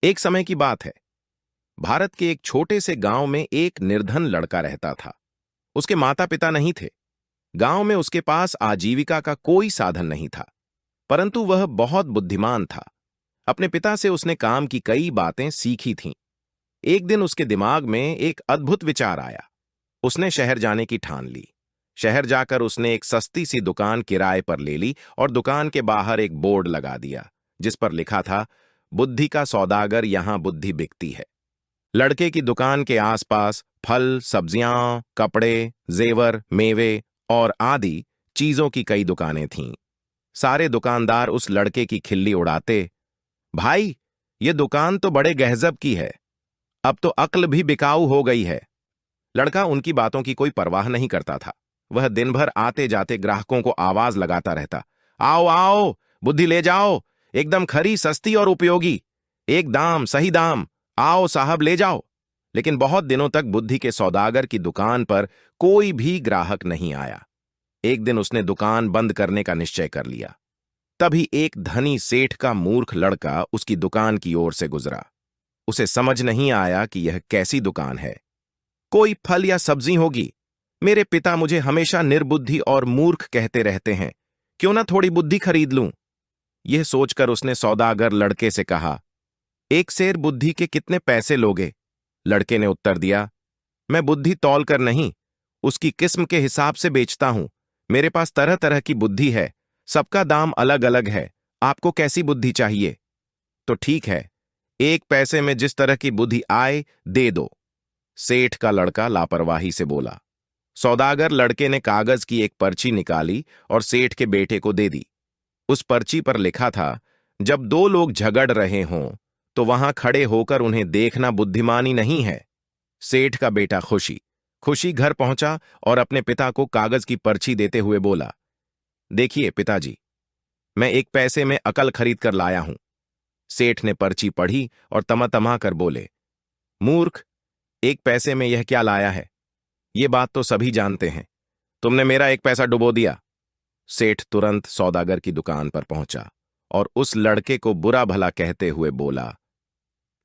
एक समय की बात है। भारत के एक छोटे से गांव में एक निर्धन लड़का रहता था। उसके माता पिता नहीं थे। गांव में उसके पास आजीविका का कोई साधन नहीं था, परंतु वह बहुत बुद्धिमान था। अपने पिता से उसने काम की कई बातें सीखी थीं। एक दिन उसके दिमाग में एक अद्भुत विचार आया। उसने शहर जाने की ठान ली। शहर जाकर उसने एक सस्ती सी दुकान किराए पर ले ली और दुकान के बाहर एक बोर्ड लगा दिया, जिस पर लिखा था, बुद्धि का सौदागर, यहां बुद्धि बिकती है। लड़के की दुकान के आसपास फल, सब्जियां, कपड़े, जेवर, मेवे और आदि चीजों की कई दुकानें थीं। सारे दुकानदार उस लड़के की खिल्ली उड़ाते, भाई, ये दुकान तो बड़े गहजब की है, अब तो अक्ल भी बिकाऊ हो गई है। लड़का उनकी बातों की कोई परवाह नहीं करता था। वह दिन भर आते जाते ग्राहकों को आवाज लगाता रहता, आओ आओ, बुद्धि ले जाओ, एकदम खरी, सस्ती और उपयोगी, एक दाम, सही दाम, आओ साहब ले जाओ। लेकिन बहुत दिनों तक बुद्धि के सौदागर की दुकान पर कोई भी ग्राहक नहीं आया। एक दिन उसने दुकान बंद करने का निश्चय कर लिया। तभी एक धनी सेठ का मूर्ख लड़का उसकी दुकान की ओर से गुजरा। उसे समझ नहीं आया कि यह कैसी दुकान है। कोई फल या सब्जी होगी। मेरे पिता मुझे हमेशा निर्बुद्धि और मूर्ख कहते रहते हैं, क्यों ना थोड़ी बुद्धि खरीद लूं। यह सोचकर उसने सौदागर लड़के से कहा, एक सेर बुद्धि के कितने पैसे लोगे? लड़के ने उत्तर दिया, मैं बुद्धि तौल कर नहीं, उसकी किस्म के हिसाब से बेचता हूं। मेरे पास तरह तरह की बुद्धि है, सबका दाम अलग अलग है। आपको कैसी बुद्धि चाहिए? तो ठीक है, एक पैसे में जिस तरह की बुद्धि आए दे दो। सेठ का लड़का लापरवाही से बोला। सौदागर लड़के ने कागज की एक पर्ची निकाली और सेठ के बेटे को दे दी। उस पर्ची पर लिखा था, जब दो लोग झगड़ रहे हों तो वहां खड़े होकर उन्हें देखना बुद्धिमानी नहीं है। सेठ का बेटा खुशी खुशी घर पहुंचा और अपने पिता को कागज की पर्ची देते हुए बोला, देखिए पिताजी, मैं एक पैसे में अकल खरीद कर लाया हूं। सेठ ने पर्ची पढ़ी और तमा कर बोले, मूर्ख, एक पैसे में यह क्या लाया है? ये बात तो सभी जानते हैं, तुमने मेरा एक पैसा डुबो दिया। सेठ तुरंत सौदागर की दुकान पर पहुंचा और उस लड़के को बुरा भला कहते हुए बोला,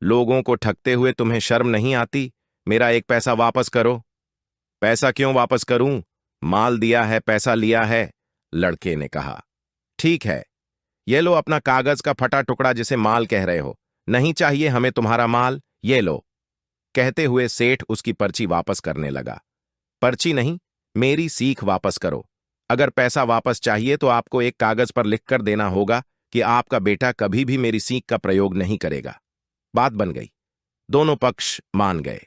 लोगों को ठगते हुए तुम्हें शर्म नहीं आती? मेरा एक पैसा वापस करो। पैसा क्यों वापस करूं? माल दिया है, पैसा लिया है, लड़के ने कहा। ठीक है, ये लो अपना कागज का फटा टुकड़ा जिसे माल कह रहे हो। नहीं चाहिए हमें तुम्हारा माल, ये लो। कहते हुए सेठ उसकी पर्ची वापस करने लगा। पर्ची नहीं, मेरी सीख वापस करो। अगर पैसा वापस चाहिए तो आपको एक कागज पर लिखकर देना होगा कि आपका बेटा कभी भी मेरी सीख का प्रयोग नहीं करेगा। बात बन गई। दोनों पक्ष मान गए।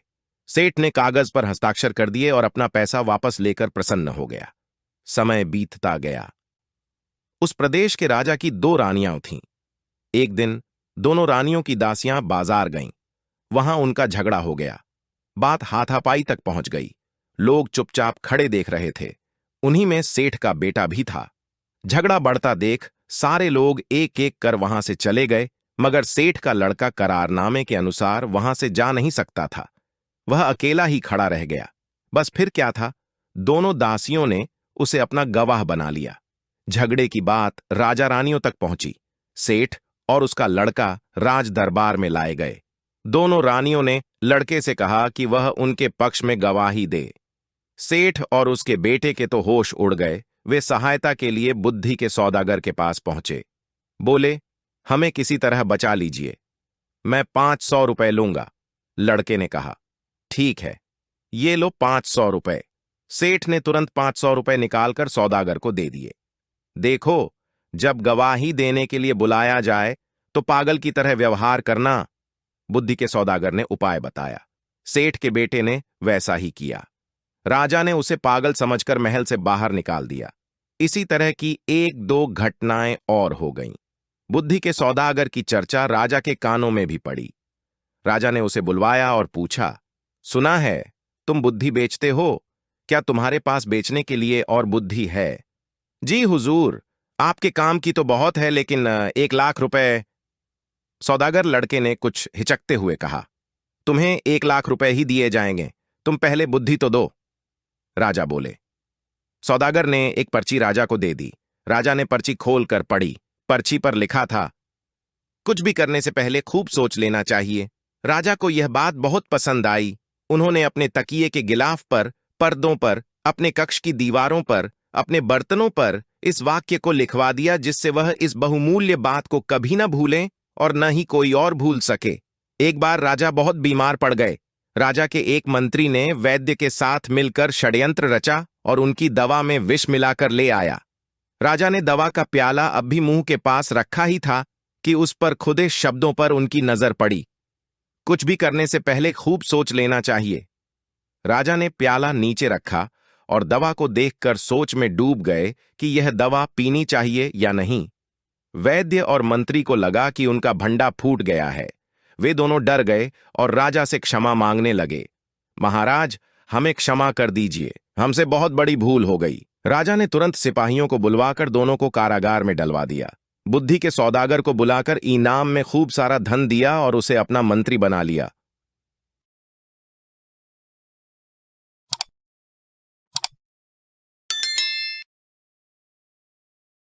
सेठ ने कागज पर हस्ताक्षर कर दिए और अपना पैसा वापस लेकर प्रसन्न हो गया। समय बीतता गया। उस प्रदेश के राजा की दो रानियां थीं। एक दिन दोनों रानियों की दासियां बाजार गईं। वहां उनका झगड़ा हो गया। बात हाथापाई तक पहुंच गई। लोग चुपचाप खड़े देख रहे थे। उन्हीं में सेठ का बेटा भी था। झगड़ा बढ़ता देख सारे लोग एक एक कर वहां से चले गए, मगर सेठ का लड़का करारनामे के अनुसार वहां से जा नहीं सकता था। वह अकेला ही खड़ा रह गया। बस फिर क्या था, दोनों दासियों ने उसे अपना गवाह बना लिया। झगड़े की बात राजा रानियों तक पहुंची। सेठ और उसका लड़का राज दरबार में लाए गए। दोनों रानियों ने लड़के से कहा कि वह उनके पक्ष में गवाही दे। सेठ और उसके बेटे के तो होश उड़ गए। वे सहायता के लिए बुद्धि के सौदागर के पास पहुंचे। बोले, हमें किसी तरह बचा लीजिए, मैं 500 रुपए लूंगा। लड़के ने कहा, ठीक है, ये लो 500 रुपए। सेठ ने तुरंत 500 रुपए निकालकर सौदागर को दे दिए। देखो, जब गवाही देने के लिए बुलाया जाए तो पागल की तरह व्यवहार करना, बुद्धि के सौदागर ने उपाय बताया। सेठ के बेटे ने वैसा ही किया। राजा ने उसे पागल समझकर महल से बाहर निकाल दिया। इसी तरह की एक दो घटनाएं और हो गईं। बुद्धि के सौदागर की चर्चा राजा के कानों में भी पड़ी। राजा ने उसे बुलवाया और पूछा, सुना है तुम बुद्धि बेचते हो, क्या तुम्हारे पास बेचने के लिए और बुद्धि है? जी हुजूर, आपके काम की तो बहुत है, लेकिन 1 लाख रुपए। सौदागर लड़के ने कुछ हिचकते हुए कहा, तुम्हें 1 लाख रुपए ही दिए जाएंगे, तुम पहले बुद्धि तो दो। राजा बोले। सौदागर ने एक पर्ची राजा को दे दी। राजा ने पर्ची खोलकर पढ़ी। पर्ची पर लिखा था, कुछ भी करने से पहले खूब सोच लेना चाहिए। राजा को यह बात बहुत पसंद आई। उन्होंने अपने तकिए के गिलाफ पर, पर्दों पर, अपने कक्ष की दीवारों पर, अपने बर्तनों पर इस वाक्य को लिखवा दिया, जिससे वह इस बहुमूल्य बात को कभी न भूलें और न ही कोई और भूल सके। एक बार राजा बहुत बीमार पड़ गए। राजा के एक मंत्री ने वैद्य के साथ मिलकर षड्यंत्र रचा और उनकी दवा में विष मिलाकर ले आया। राजा ने दवा का प्याला अब भी मुंह के पास रखा ही था कि उस पर खुदे शब्दों पर उनकी नजर पड़ी। कुछ भी करने से पहले खूब सोच लेना चाहिए। राजा ने प्याला नीचे रखा और दवा को देखकर सोच में डूब गए कि यह दवा पीनी चाहिए या नहीं। वैद्य और मंत्री को लगा कि उनका भंडा फूट गया है। वे दोनों डर गए और राजा से क्षमा मांगने लगे। महाराज, हमें क्षमा कर दीजिए, हमसे बहुत बड़ी भूल हो गई। राजा ने तुरंत सिपाहियों को बुलवाकर दोनों को कारागार में डलवा दिया। बुद्धि के सौदागर को बुलाकर इनाम में खूब सारा धन दिया और उसे अपना मंत्री बना लिया।